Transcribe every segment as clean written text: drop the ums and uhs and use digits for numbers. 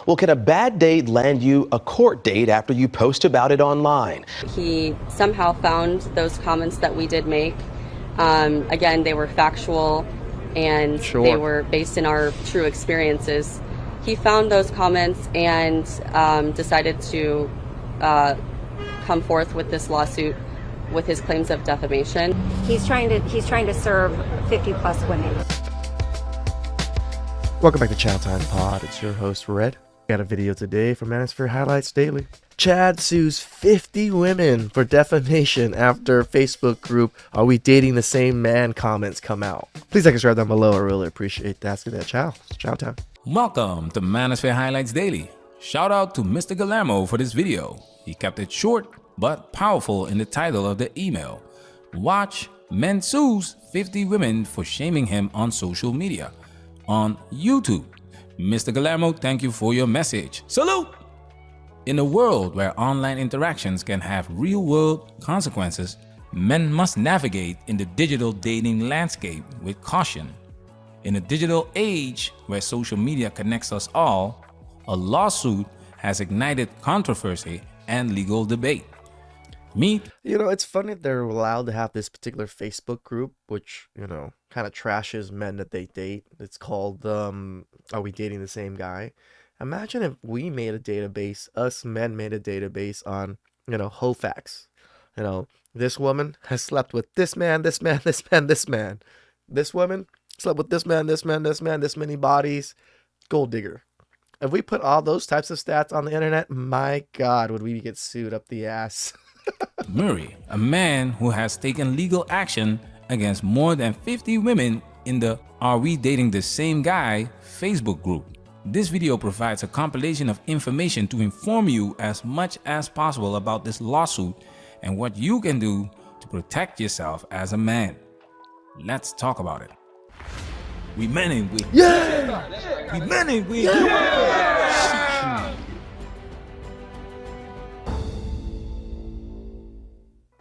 Well, can a bad date land you a court date after you post about it online? He somehow found those comments that we did make. Again, they were factual and they were based in our true experiences. He found those comments and decided to come forth with this lawsuit with his claims of defamation. He's trying to serve 50-plus women. Welcome back to TheChowTimePod. It's your host, Red. Got a video today from Manosphere Highlights Daily. Chad sues 50 women for defamation after Facebook group "Are We Dating the Same Man?" comments come out. Please like and subscribe down below. I really appreciate that. Let's get that chow. It's chow time. Welcome to Manosphere Highlights Daily. Shout out to Mr. Guillermo for this video. He kept it short but powerful in the title of the email. Watch Men Sues 50 Women for Shaming Him on Social Media on YouTube. Mr. Guillermo, thank you for your message. Salute! In a world where online interactions can have real-world consequences, men must navigate in the digital dating landscape with caution. In a digital age where social media connects us all, a lawsuit has ignited controversy and legal debate. It's funny they're allowed to have this particular Facebook group, which, kind of trashes men that they date. It's called, Are We Dating the Same Guy? Imagine if we made a database, us men made a database on, Hofax. This woman has slept with this man, this man, this man, this man. This woman slept with this man, this man, this man, this many bodies. Gold digger. If we put all those types of stats on the internet, my God, would we get sued up the ass? Murray, a man who has taken legal action against more than 50 women in the Are We Dating the Same Guy Facebook group. This video provides a compilation of information to inform you as much as possible about this lawsuit and what you can do to protect yourself as a man. Let's talk about it. We men and we. Yeah! We men and we. Yeah!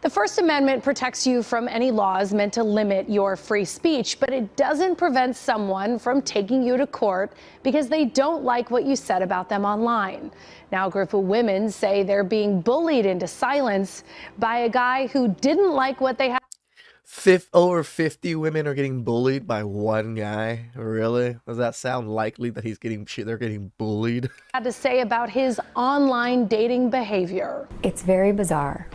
The First Amendment protects you from any laws meant to limit your free speech, but it doesn't prevent someone from taking you to court because they don't like what you said about them online. Now, a group of women say they're being bullied into silence by a guy who didn't like what they had. Over 50 women are getting bullied by one guy. Really? Does that sound likely that they're getting bullied? Had to say about his online dating behavior. It's very bizarre.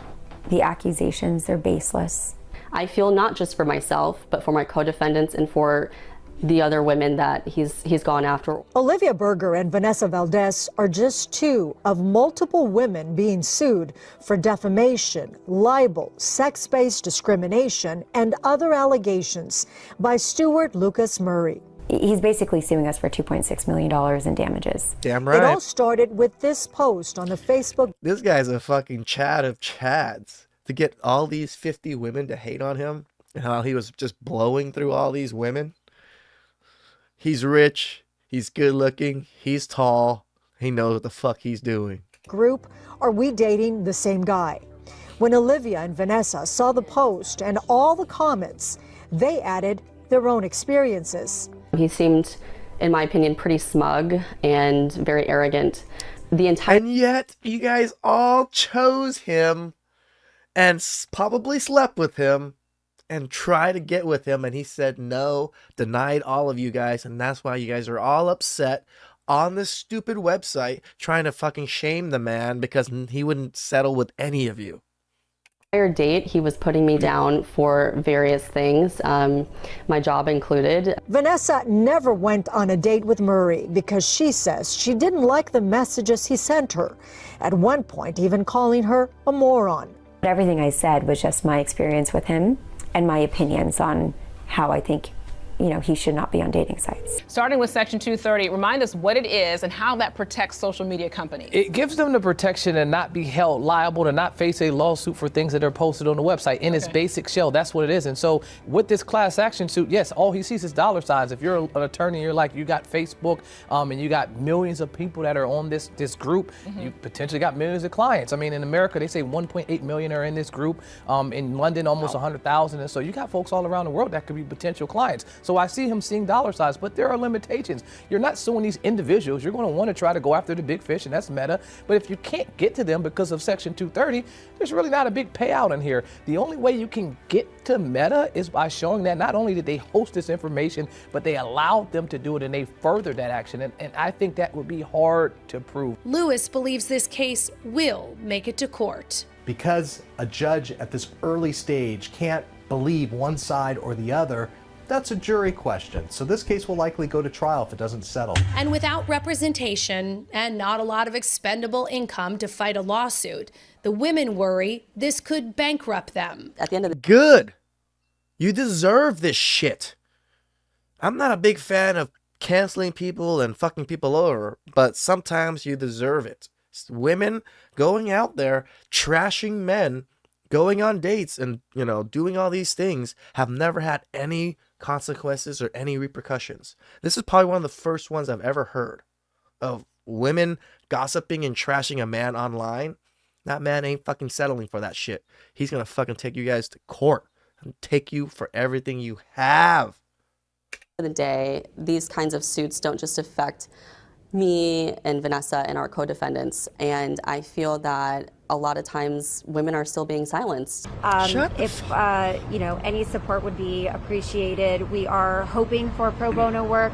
The accusations are baseless. I feel not just for myself, but for my co-defendants and for the other women that he's gone after. Olivia Berger and Vanessa Valdez are just two of multiple women being sued for defamation, libel, sex-based discrimination, and other allegations by Stuart Lucas Murray. He's basically suing us for $2.6 million in damages. Damn right. It all started with this post on the Facebook. This guy's a fucking Chad of Chads. To get all these 50 women to hate on him and how he was just blowing through all these women. He's rich, he's good looking, he's tall, he knows what the fuck he's doing. Group, Are We Dating the Same Guy? When Olivia and Vanessa saw the post and all the comments, they added their own experiences. He seemed, in my opinion, pretty smug and very arrogant. And yet, you guys all chose him and probably slept with him and tried to get with him, and he said no, denied all of you guys, and that's why you guys are all upset on this stupid website trying to fucking shame the man because he wouldn't settle with any of you. Date, he was putting me down for various things, my job included. Vanessa never went on a date with Murray because she says she didn't like the messages he sent her, at one point even calling her a moron. Everything I said was just my experience with him and my opinions on how I think he should not be on dating sites. Starting with Section 230, remind us what it is and how that protects social media companies. It gives them the protection to not be held liable, to not face a lawsuit for things that are posted on the website. In its basic shell, that's what it is. And so with this class action suit, yes, all he sees is dollar signs. If you're an attorney, you're like, you got Facebook and you got millions of people that are on this group, you potentially got millions of clients. I mean, in America, they say 1.8 million are in this group. In London, almost 100,000. And so you got folks all around the world that could be potential clients. So So I see him seeing dollar signs, but there are limitations. You're not suing these individuals. You're going to want to try to go after the big fish, and that's Meta. But if you can't get to them because of Section 230, there's really not a big payout in here. The only way you can get to Meta is by showing that not only did they host this information, but they allowed them to do it and they furthered that action. And I think that would be hard to prove. Lewis believes this case will make it to court. Because a judge at this early stage can't believe one side or the other, that's a jury question. So this case will likely go to trial if it doesn't settle. And without representation and not a lot of expendable income to fight a lawsuit, the women worry this could bankrupt them. At the end of the Good. You deserve this shit. I'm not a big fan of canceling people and fucking people over, but sometimes you deserve it. Women going out there trashing men, going on dates and, doing all these things have never had any consequences or any repercussions. This is probably one of the first ones I've ever heard of women gossiping and trashing a man online. That man ain't fucking settling for that shit. He's gonna fucking take you guys to court and take you for everything you have. the day, these kinds of suits don't just affect me and Vanessa and our co-defendants, and I feel that a lot of times women are still being silenced. If any support would be appreciated. We are hoping for pro bono work.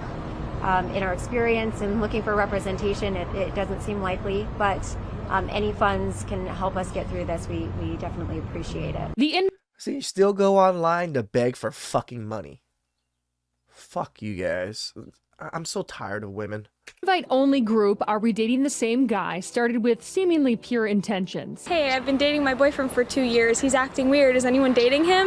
In our experience and looking for representation, it doesn't seem likely, but any funds can help us get through this. We definitely appreciate it. So you still go online to beg for fucking money. Fuck you guys. I'm so tired of women. Invite-only group Are We Dating the Same Guy started with seemingly pure intentions. Hey, I've been dating my boyfriend for 2 years. He's acting weird. Is anyone dating him?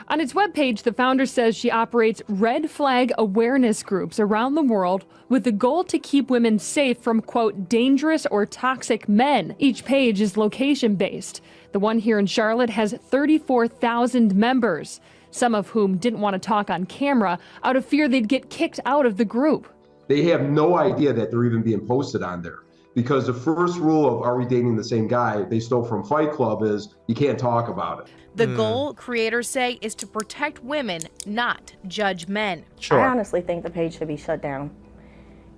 On its webpage, the founder says she operates red flag awareness groups around the world with the goal to keep women safe from, quote, dangerous or toxic men. Each page is location-based. The one here in Charlotte has 34,000 members, some of whom didn't want to talk on camera out of fear they'd get kicked out of the group. They have no idea that they're even being posted on there, because the first rule of Are We Dating the Same Guy they stole from Fight Club is you can't talk about it. The goal, creators say, is to protect women, not judge men. Sure. I honestly think the page should be shut down.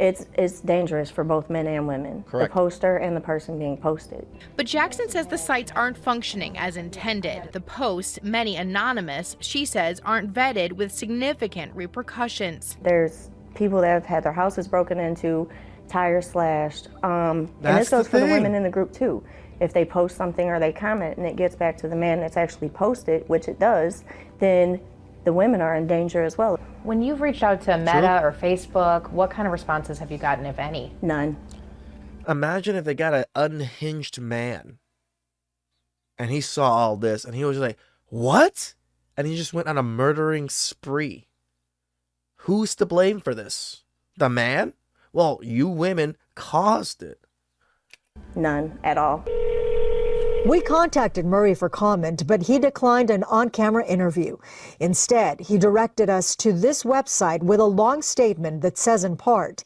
It's dangerous for both men and women, Correct. The poster and the person being posted. But Jackson says the sites aren't functioning as intended. The posts, many anonymous, she says aren't vetted with significant repercussions. There's people that have had their houses broken into, tires slashed, and this goes for the women in the group too. If they post something or they comment and it gets back to the man that's actually posted, which it does, then the women are in danger as well. When you've reached out to Meta or Facebook, what kind of responses have you gotten, if any? None. Imagine if they got an unhinged man and he saw all this and he was like, what? And he just went on a murdering spree. Who's to blame for this? The man? Well, you women caused it. None at all. We contacted Murray for comment, but he declined an on-camera interview. Instead, he directed us to this website with a long statement that says in part,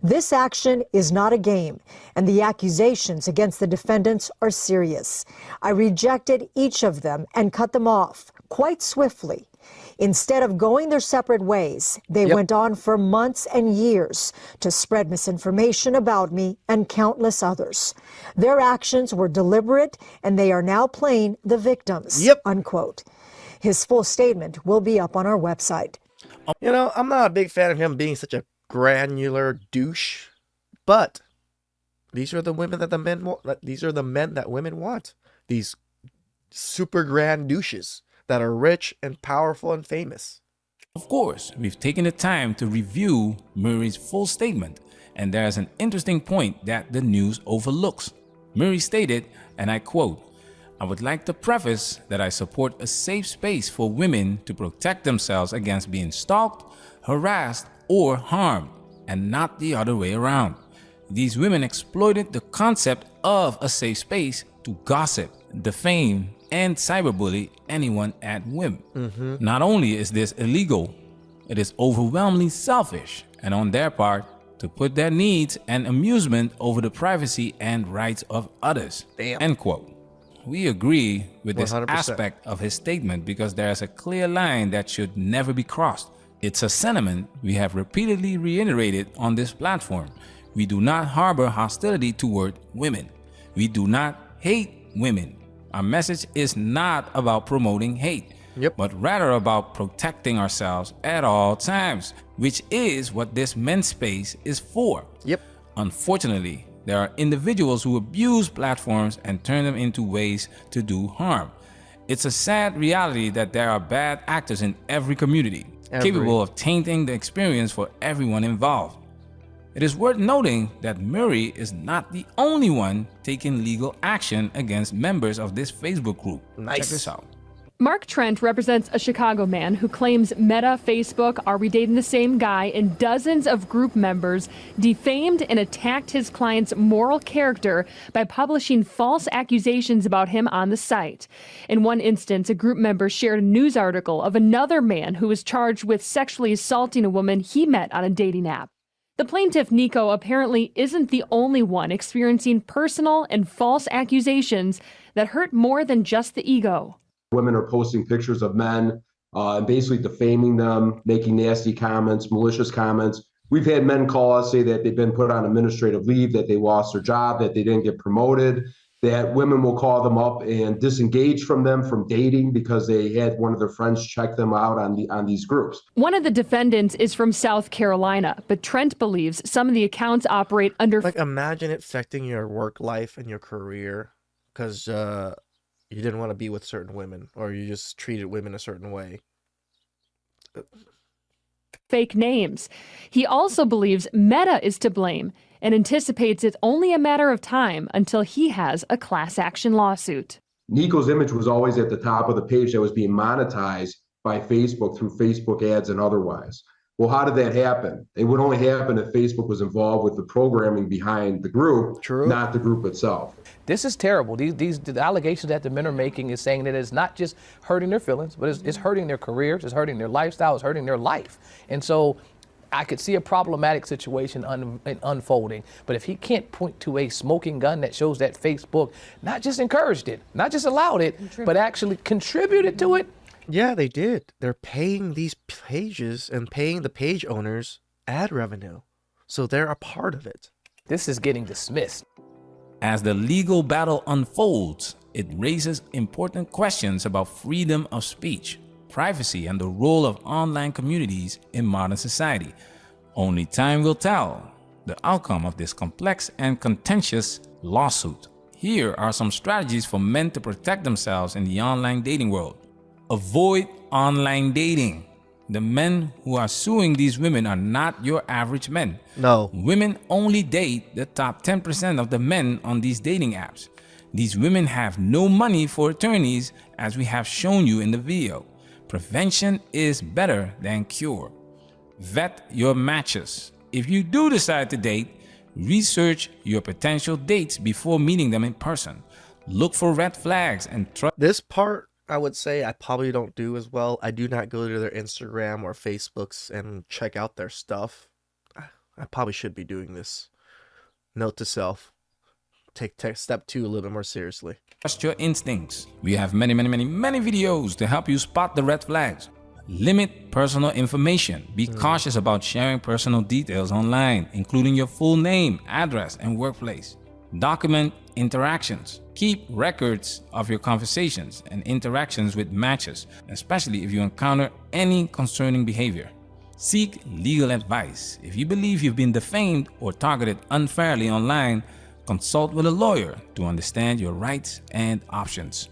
"This action is not a game, and the accusations against the defendants are serious. I rejected each of them and cut them off quite swiftly. Instead of going their separate ways, they went on for months and years to spread misinformation about me and countless others. Their actions were deliberate, and they are now playing the victims." Unquote. His full statement will be up on our website. I'm not a big fan of him being such a granular douche, but these are the women that the men want. These are the men that women want. These super grand douches that are rich and powerful and famous. Of course, we've taken the time to review Murray's full statement, and there's an interesting point that the news overlooks. Murray stated, and I quote, "I would like to preface that I support a safe space for women to protect themselves against being stalked, harassed, or harmed, and not the other way around. These women exploited the concept of a safe space to gossip, defame, and cyberbully anyone at whim. Not only is this illegal, it is overwhelmingly selfish, and on their part, to put their needs and amusement over the privacy and rights of others." End quote. We agree with this 100%. aspect of his statement because there is a clear line that should never be crossed. It's a sentiment we have repeatedly reiterated on this platform. We do not harbor hostility toward women. We do not hate women. Our message is not about promoting hate, but rather about protecting ourselves at all times, which is what this men's space is for. Unfortunately, there are individuals who abuse platforms and turn them into ways to do harm. It's a sad reality that there are bad actors in every community, capable of tainting the experience for everyone involved. It is worth noting that Murray is not the only one taking legal action against members of this Facebook group. Check this out. Mark Trent represents a Chicago man who claims Meta, Facebook, Are We Dating the Same Guy, and dozens of group members defamed and attacked his client's moral character by publishing false accusations about him on the site. In one instance, a group member shared a news article of another man who was charged with sexually assaulting a woman he met on a dating app. The plaintiff, Nico, apparently isn't the only one experiencing personal and false accusations that hurt more than just the ego. Women are posting pictures of men and basically defaming them, making nasty comments, malicious comments. We've had men call us, say that they've been put on administrative leave, that they lost their job, that they didn't get promoted, that women will call them up and disengage from them from dating because they had one of their friends check them out on these groups. One of the defendants is from South Carolina, but Trent believes some of the accounts operate under... Like, imagine it affecting your work life and your career because you didn't want to be with certain women, or you just treated women a certain way. Fake names. He also believes Meta is to blame and anticipates it's only a matter of time until he has a class action lawsuit. Nico's image was always at the top of the page that was being monetized by Facebook through Facebook ads and otherwise. Well, how did that happen? It would only happen if Facebook was involved with the programming behind the group, not the group itself. This is terrible. The allegations that the men are making is saying that it's not just hurting their feelings, but it's hurting their careers, it's hurting their lifestyle, it's hurting their life. And so I could see a problematic situation unfolding. But if he can't point to a smoking gun that shows that Facebook not just encouraged it, not just allowed it, but actually contributed to it. Yeah, they did. They're paying these pages and paying the page owners ad revenue. So they're a part of it. This is getting dismissed. As the legal battle unfolds, it raises important questions about freedom of speech, privacy, and the role of online communities in modern society. Only time will tell the outcome of this complex and contentious lawsuit. Here are some strategies for men to protect themselves in the online dating world. Avoid online dating. The men who are suing these women are not your average men. No. Women only date the top 10% of the men on these dating apps. These women have no money for attorneys, as we have shown you in the video. Prevention is better than cure. Vet your matches. If you do decide to date, research your potential dates before meeting them in person. Look for red flags and trust. This part, I would say I probably don't do as well. I do not go to their Instagram or Facebooks and check out their stuff. I probably should be doing this. Note to self. Take step 2 a little bit more seriously. Trust your instincts. We have many videos to help you spot the red flags. Limit personal information. Be cautious about sharing personal details online, including your full name, address, and workplace. Document interactions. Keep records of your conversations and interactions with matches, especially if you encounter any concerning behavior. Seek legal advice. If you believe you've been defamed or targeted unfairly online, consult with a lawyer to understand your rights and options.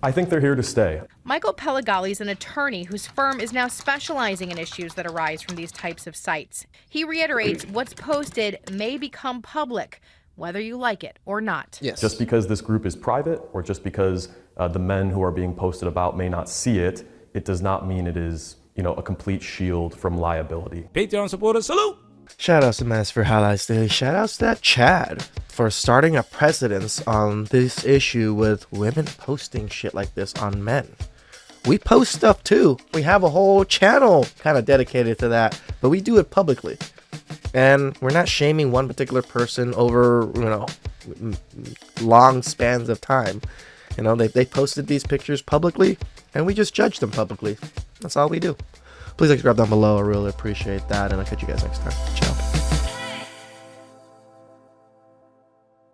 I think they're here to stay. Michael Pelagali is an attorney whose firm is now specializing in issues that arise from these types of sites. He reiterates what's posted may become public, whether you like it or not. Yes. Just because this group is private, or just because the men who are being posted about may not see it, it does not mean it is, a complete shield from liability. Patreon supporters, salute! Shoutouts to Mass for Highlights Daily. Shoutouts to that Chad for starting a precedence on this issue with women posting shit like this on men. We post stuff too. We have a whole channel kind of dedicated to that, but we do it publicly. And we're not shaming one particular person over, long spans of time. They posted these pictures publicly, and we just judge them publicly. That's all we do. Please subscribe down below. I really appreciate that. And I'll catch you guys next time. Ciao.